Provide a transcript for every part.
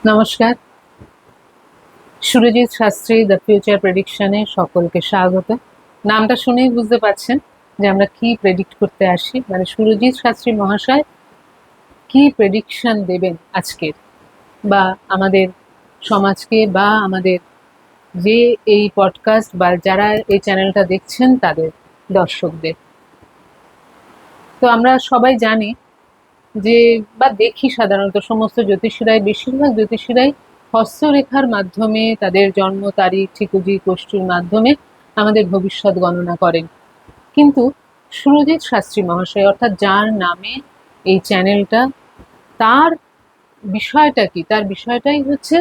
নমস্কার। Surajit Shastri the future প্রেডিকশনে সকলকে স্বাগত। নামটা শুনেই বুঝতে পারছেন যে আমরা কি প্রেডিক্ট করতে আসি, মানে সুরজিৎ শাস্ত্রী মহাশয় কি প্রেডিকশন দেবেন আজকের, বা আমাদের সমাজকে, বা আমাদের যে এই পডকাস্ট বা যারা এই চ্যানেলটা দেখছেন তাদের দর্শকদের। তো আমরা সবাই জানি যে, বা দেখি সাধারণত সমস্ত জ্যোতিষীরাই, বেশিরভাগ জ্যোতিষীরাই হস্তরেখার মাধ্যমে তাদের জন্ম তারিখ, ঠিকুজি, কোষ্ঠীর মাধ্যমে আমাদের ভবিষ্যৎ গণনা করেন। কিন্তু সুরজিৎ শাস্ত্রী মহাশয়, অর্থাৎ যার নামে এই চ্যানেলটা, তার বিষয়টা কি? তার বিষয়টাই হচ্ছে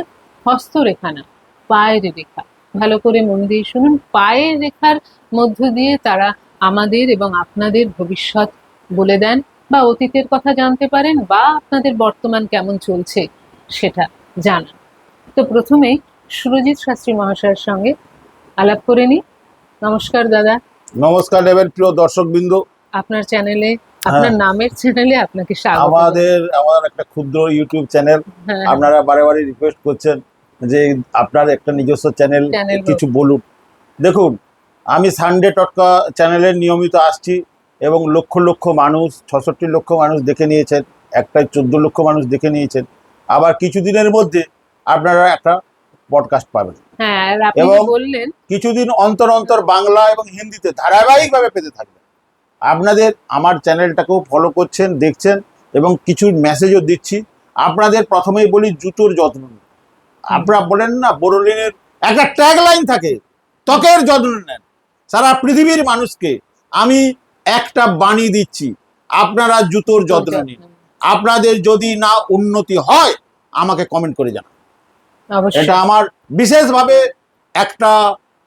হস্তরেখা না, পায়ের রেখা। ভালো করে মন দিয়ে শুনুন। পায়ের রেখার মধ্য দিয়ে তারা আমাদের এবং আপনাদের ভবিষ্যৎ বলে দেন, বা অতীতের কথা জানতে পারেন, বা আপনাদের বর্তমান কেমন চলছে সেটা জানান। তো প্রথমেই সুরজিৎ শাস্ত্রী মহাশয়ের সঙ্গে আলাপ করে নিই। নমস্কার দাদা। নমস্কার নেবেন প্রিয় দর্শকবৃন্দ। আপনার চ্যানেলে, আপনার নামের চ্যানেলে আপনাকে স্বাগত। আমার একটা ক্ষুদ্র ইউটিউব চ্যানেল, হ্যাঁ, আপনারা বারে বারে রিকোয়েস্ট করছেন যে আপনার একটা নিজস্ব চ্যানেল কিছু বলুন। দেখুন, আমি সানডে টটকা চ্যানেলের নিয়মিত আসছি এবং লক্ষ লক্ষ মানুষ, 66 লক্ষ মানুষ দেখে নিয়েছেন, একটাই 14 লক্ষ মানুষ দেখে নিয়েছেন। আবার কিছুদিনের মধ্যে আপনারা একটা পডকাস্ট পাবেন, এবং কিছুদিন অন্তর অন্তর বাংলা এবং হিন্দিতে ধারাবাহিকভাবে পেতে থাকবেন। আপনাদের আমার চ্যানেলটাকেও ফলো করছেন, দেখছেন, এবং কিছু মেসেজও দিচ্ছি। আপনাদের প্রথমেই বলি, জুতোর যত্ন নিন। আপনারা বলেন না, বোরোলিনের একটা ট্যাগলাইন থাকে, ত্বকের যত্ন নেন। সারা পৃথিবীর মানুষকে আমি একটা বাণী দিচ্ছি, আপনারা জুতোর যত্ন নিন। আপনাদের যদি না উন্নতি হয় আমাকে কমেন্ট করে জানান। এটা আমার বিশেষভাবে একটা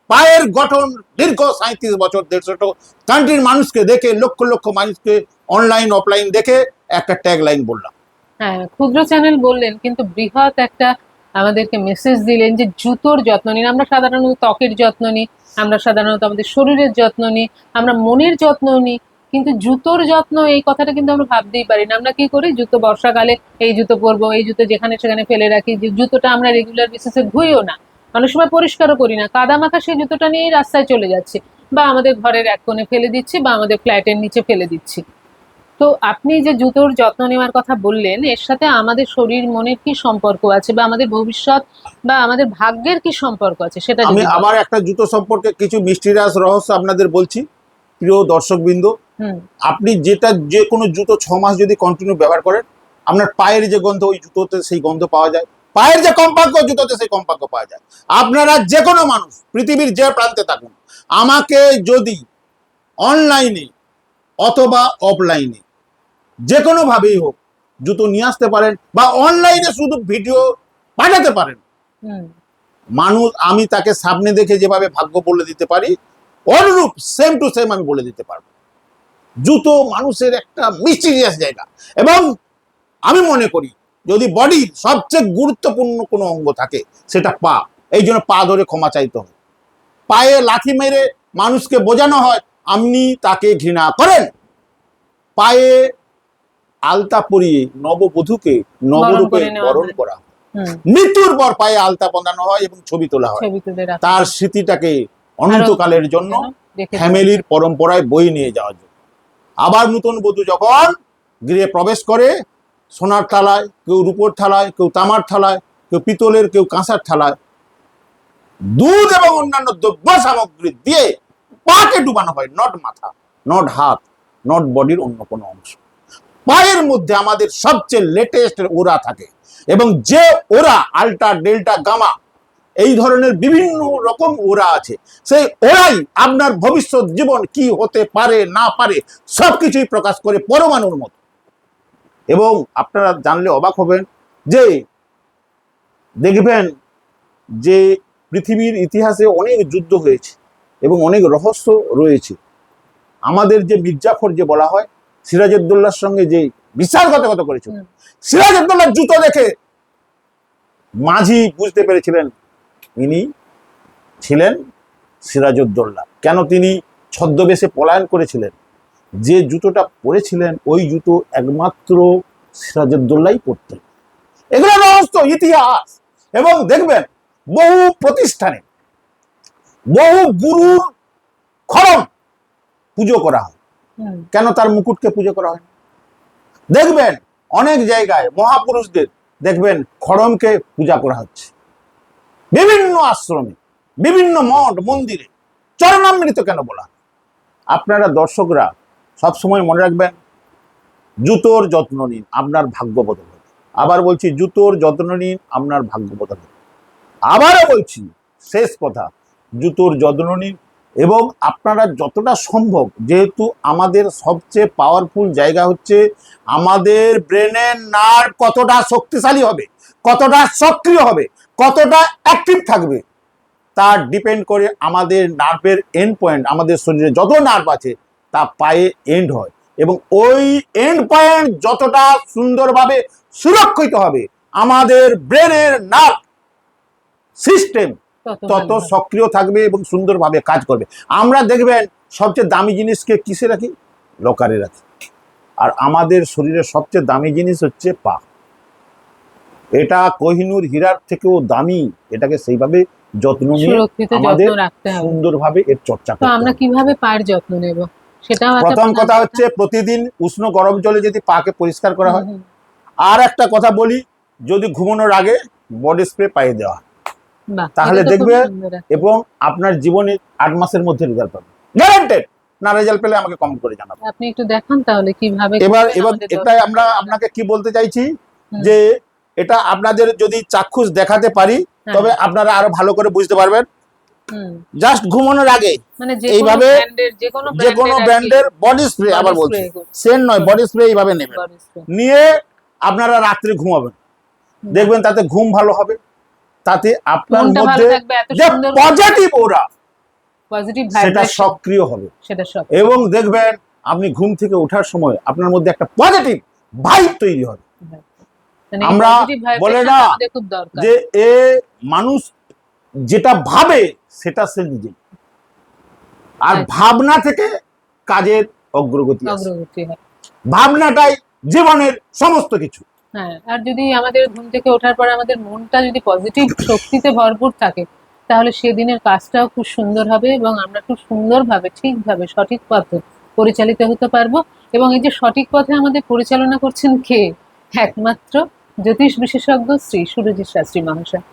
পায়ের গঠন, দীর্ঘ 37 বছর 150 কান্ট্রির মানুষকে দেখে, লক্ষ লক্ষ মানুষকে অনলাইন অফলাইন দেখে একটা ট্যাগ লাইন বললাম। হ্যাঁ, ক্ষুদ্র চ্যানেল বললেন, কিন্তু বৃহৎ একটা আমাদেরকে মেসেজ দিলেন যে জুতোর যত্ন নিন। আমরা সাধারণত ত্বকের যত্ন নিই, আমরা সাধারণত আমাদের শরীরের যত্ন নিই, আমরা মনের যত্ন নিই, কিন্তু জুতোর যত্ন, এই কথাটা কিন্তু আমরা ভাবতেই পারি না। আমরা কি করি, জুতো বর্ষাকালে এই জুতো পরবো, এই জুতো যেখানে সেখানে ফেলে রাখি। যে জুতোটা আমরা রেগুলার বেসিসে ধুইও না, অনেক সময় পরিষ্কারও করি না, কাদা মাখা সেই জুতোটা নিয়েই রাস্তায় চলে যাচ্ছে, বা আমাদের ঘরের এক কোণে ফেলে দিচ্ছি, বা আমাদের ফ্ল্যাটের নিচে ফেলে দিচ্ছি। তো আপনি যে জুতোর যত্ন নেওয়ার কথা বললেন, এর সাথে আমাদের শরীর মনের কি সম্পর্ক আছে, বা আমাদের ভবিষ্যৎ বা আমাদের ভাগ্যের কি সম্পর্ক আছে, সেটা আমি আবার একটা জুতো সম্পর্কে কিছু মিস্টিরিয়াস রহস্য আপনাদের বলছি, প্রিয় দর্শকবৃন্দ। আপনি যে কোনো জুতো 6 মাস যদি কন্টিনিউ ব্যবহার করেন, আপনার পায়ের যে গন্ধ, ওই জুতোতে সেই গন্ধ পাওয়া যায়। পায়ের যে কম্পাঙ্ক, জুতোতে সেই কম্পাঙ্ক পাওয়া যায়। আপনারা যে কোনো মানুষ, পৃথিবীর যে প্রান্তে থাকুন, আমাকে যদি অনলাইনে অথবা অফলাইনে যে কোনো ভাবেই হোক জুতো নিয়ে আসতে পারেন, বা অনলাইনে শুধু ভিডিও পাঠাতে পারেন, মানুষ আমি তাকে সামনে দেখে যেভাবে ভাগ্য বলে দিতে পারি, অনুরূপ সেম টু সেম আমি বলে দিতে পারবো। জুতো মানুষের একটা মিস্টিরিয়াস জায়গা, এবং আমি মনে করি যদি বডির সবচেয়ে গুরুত্বপূর্ণ কোনো অঙ্গ থাকে সেটা পা। এই জন্য পা ধরে ক্ষমা চাইতে হবে। পায়ে লাথি মেরে মানুষকে বোঝানো হয় আপনি তাকে ঘৃণা করেন। পায়ে আলতা পরিয়ে নববধূকে নবরূপে বরণ করা হয়। মৃত্যুর পর পায়ে আলতা বাঁধানো হয় এবং ছবি তোলা হয়, তার স্মৃতিটাকে অনন্তকালের জন্য ফ্যামিলির পরম্পরায় বয়ে নিয়ে যাওয়ার জন্য। আবার নতুন বধূ যখন গৃহে প্রবেশ করে, সোনার থালায়, কেউ রূপোর থালায়, কেউ তামার থালায়, কেউ পিতলের, কেউ কাঁসার থালায় দুধ এবং অন্যান্য দ্রব্য সামগ্রী দিয়ে পাকে ডুবানো হয়, নট মাথা, নট হাত, নট বডির অন্য কোনো অংশ। পায়ের মধ্যে আমাদের সবচেয়ে লেটেস্ট ওরা থাকে, এবং যে ওরা আলটা, ডেল্টা, গামা, এই ধরনের বিভিন্ন রকম ওরা আছে। সেই ওরাই আপনার ভবিষ্যৎ জীবন কি হতে পারে না পারে সবকিছুই প্রকাশ করে, পরমাণুর মতো। এবং আপনারা জানলে অবাক হবেন যে দেখবেন যে পৃথিবীর ইতিহাসে অনেক যুদ্ধ হয়েছে এবং অনেক রহস্য রয়েছে। আমাদের যে মির্জাফর যে বলা হয়, সিরাজউদ্দৌলার সঙ্গে যে বিশ্বাসঘাতকতা করেছিল, সিরাজউদ্দৌলার জুতো দেখে মাঝি বুঝতে পেরেছিলেন ইনি ছিলেন সিরাজউদ্দৌলা। কেন তিনি ছদ্মবেশে পলায়ন করেছিলেন? যে জুতোটা পরেছিলেন ওই জুতো একমাত্র সিরাজউদ্দৌলাই পরতেন, এগুলো রহস্য, ইতিহাস। এবং দেখবেন বহু প্রতিষ্ঠানে বহু গুরুর খড়ম পুজো করা হয়, কেন তার মুকুটকে পুজো করা হয়? দেখবেন অনেক জায়গায় মহাপুরুষদের দেখবেন খড়মকে পূজা করা হচ্ছে, বিভিন্ন আশ্রমে, বিভিন্ন মঠ মন্দিরে চরণামৃত কেন বলা হয়? আপনারা দর্শকরা সবসময় মনে রাখবেন, জুতোর যত্ন নিন, আপনার ভাগ্য বদল হবে। আবার বলছি, জুতোর যত্ন নিন, আপনার ভাগ্য বদল হবে। আবারও বলছি, শেষ কথা, জুতোর যত্ন নিন। এবং আপনারা যতটা সম্ভব, যেহেতু আমাদের সবচেয়ে পাওয়ারফুল জায়গা হচ্ছে আমাদের ব্রেনের নার্ভ কতটা শক্তিশালী হবে, কতটা সক্রিয় হবে, কতটা অ্যাক্টিভ থাকবে, তা ডিপেন্ড করে আমাদের নার্ভের এন্ড পয়েন্ট। আমাদের শরীরে যত নার্ভ আছে তা পায়ে এন্ড হয়, এবং ওই এন্ড পয়েন্ট যতটা সুন্দরভাবে সুরক্ষিত হবে, আমাদের ব্রেনের নার্ভ সিস্টেম তত সক্রিয় থাকবে এবং সুন্দরভাবে কাজ করবে। আমরা দেখবেন সবচেয়ে দামি জিনিসকে কিসে রাখি? লকারে রাখি। আর আমাদের শরীরের সবচেয়ে দামি জিনিস হচ্ছে পা। এটা কোহিনূর হীরার থেকেও দামি। এটাকে সেইভাবে যত্ন নিয়ে আমাদের সুন্দরভাবে এর চর্চা করতে হবে। আমরা কিভাবে পায়ের যত্ন নেব সেটা প্রথম কথা হচ্ছে, প্রতিদিন উষ্ণ গরম জলে যদি পাকে পরিষ্কার করা হয়। আর একটা কথা বলি, যদি ঘুমানোর আগে বডি স্প্রে পায়ে দেওয়া হয়, তাহলে দেখবে এবং আপনার জীবনে 8 মাসের মধ্যে রেজাল্ট পাবেন, গ্যারান্টেড। না রেজাল্ট পেলে আমাকে কমেন্ট করে জানাবেন। আপনি একটু দেখান তাহলে কিভাবে। এবার এটাই আমরা আপনাকে কি বলতে চাইছি, যে এটা আপনাদের যদি চাক্ষুষ দেখাতে পারি তবে আপনারা আরো ভালো করে বুঝতে পারবেন। জাস্ট ঘুমানোর আগে মানে এইভাবে যে কোনো ব্র্যান্ডের বডি স্প্রে, আবার বলছি সেন্ট নয়, বডি স্প্রে এইভাবে নেবেন, নিয়ে আপনারা রাত্রে ঘুমাবেন। দেখবেন তাতে ঘুম ভালো হবে, তাতে আপনার মধ্যে যে পজিটিভ ওরা সেটা সক্রিয় হবে, এবং দেখবেন আপনি ঘুম থেকে ওঠার সময় আপনার মধ্যে একটা পজিটিভ ভাইব তৈরি হবে। আমরা বলে না যে এ মানুষ যেটা ভাবে সেটা সে নিজে, আর ভাবনা থেকে কাজের অগ্রগতি হয়। ভাবনাটাই জীবনের সমস্ত কিছু। হ্যাঁ, আর যদি আমাদের ঘুম থেকে ওঠার পর আমাদের মনটা যদি পজিটিভ শক্তিতে ভরপুর থাকে, তাহলে সেদিনের কাজটাও খুব সুন্দর হবে এবং আমরা খুব সুন্দরভাবে ঠিকভাবে সঠিক পথে পরিচালিত হতে পারবো। এবং এই যে সঠিক পথে আমাদের পরিচালনা করছেন কে? একমাত্র জ্যোতিষ বিশেষজ্ঞ শ্রী সুরজিৎ শাস্ত্রী মহাশয়।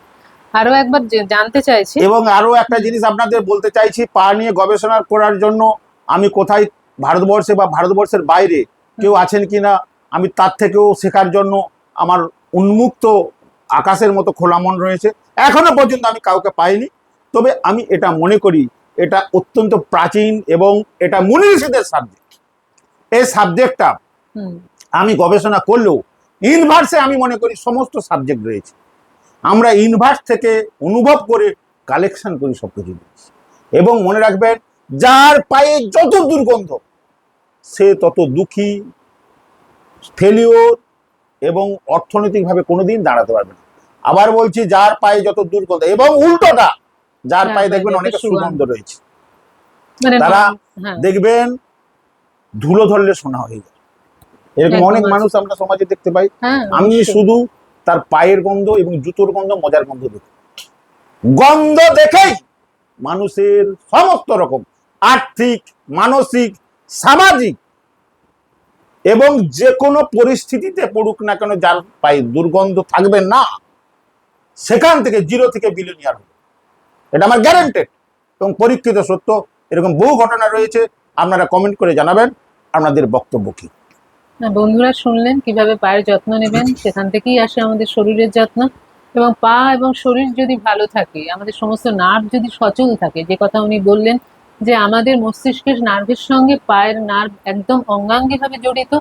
আরো একবার জানতে চাইছি, এবং আরো একটা জিনিস আপনাদের বলতে চাইছি, পা নিয়ে গবেষণা করার জন্য আমি কোথায় ভারতবর্ষে বা ভারতবর্ষের বাইরে কেউ আছেন কিনা, আমি তার থেকেও শেখার জন্য আমার উন্মুক্ত আকাশের মতো খোলা মন রয়েছে। এখনো পর্যন্ত আমি কাউকে পাইনি, তবে আমি এটা মনে করি এটা অত্যন্ত প্রাচীন এবং এটা মুনি ঋষিদের সাবজেক্ট। এই সাবজেক্টটা আমি গবেষণা করলেও ইউনিভার্সে আমি মনে করি সমস্ত সাবজেক্ট রয়েছে। আমরা ইউনিভার্স থেকে অনুভব করে কালেকশন করি সবকিছু, এবং মনে রাখবেন যার পায়ে যত দুর্গন্ধ সে তত দুঃখী, ফেলিওর এবং অর্থনৈতিকভাবে কোনোদিন দাঁড়াতে পারবে না। আবার বলছি, যার পায়ে যত দুর্গন্ধ, এবং উল্টোটা, যার পায়ে দেখবেন অনেক সুগন্ধ রয়েছে, তারা দেখবেন ধুলো ধরলে সোনা হয়ে যায়। এরকম অনেক মানুষ আমরা সমাজে দেখতে পাই। আমি শুধু তার পায়ের গন্ধ এবং জুতোর গন্ধ, মজার গন্ধ দেখি, গন্ধ দেখেই মানুষের সমস্ত রকম আর্থিক, মানসিক, সামাজিক এবং যে কোনো পরিস্থিতিতে পড়ুক না কেন, যার পায়ে দুর্গন্ধ থাকবে না, সেখান থেকে জিরো থেকে বিলিয়নিয়ার হবে। এটা আমার গ্যারান্টেড এবং পরীক্ষিত সত্য। এরকম বহু ঘটনা রয়েছে, আপনারা কমেন্ট করে জানাবেন আপনাদের বক্তব্য কি। বন্ধুরা শুনলেন কিভাবে পায়ের যত্ন নেবেন, সেখান থেকেই আসে আমাদের শরীরের যত্ন। এবং পা এবং শরীর যদি ভালো থাকে, আমাদের সমস্ত নার্ভ যদি সচল থাকে, যে কথা উনি বললেন যে আমাদের মস্তিষ্কের নার্ভের সঙ্গে পায়ের নার্ভ একদম অঙ্গাঙ্গিভাবে জড়িত,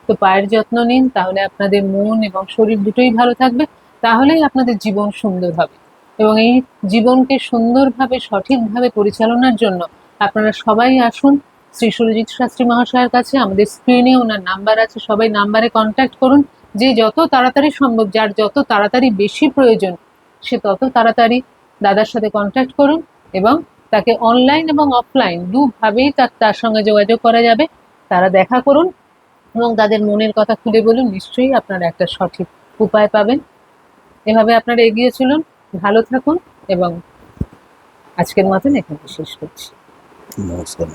তো পায়ের যত্ন নিন, তাহলে আপনাদের মন এবং শরীর দুটোই ভালো থাকবে, তাহলেই আপনাদের জীবন সুন্দর হবে। এবং এই জীবনকে সুন্দরভাবে সঠিকভাবে পরিচালনার জন্য আপনারা সবাই আসুন শ্রী সুরজিৎ শাস্ত্রী মহাশয়ের কাছে। আমাদের স্ক্রিনে ওনার নাম্বার আছে, সবাই নাম্বারে কন্ট্যাক্ট করুন। যে যত তাড়াতাড়ি সম্ভব, যার যত তাড়াতাড়ি বেশি প্রয়োজন, সে তত তাড়াতাড়ি দাদার সাথে কন্ট্যাক্ট করুন, এবং তাকে অনলাইন এবং অফলাইন দুভাবেই তার সঙ্গে যোগাযোগ করা যাবে। তারা দেখা করুন এবং তাদের মনের কথা খুলে বলুন, নিশ্চয়ই আপনারা একটা সঠিক উপায় পাবেন। এভাবে আপনারা এগিয়ে চলুন, ভালো থাকুন এবং আজকের মতন এখানে শেষ করছি। নমস্কার।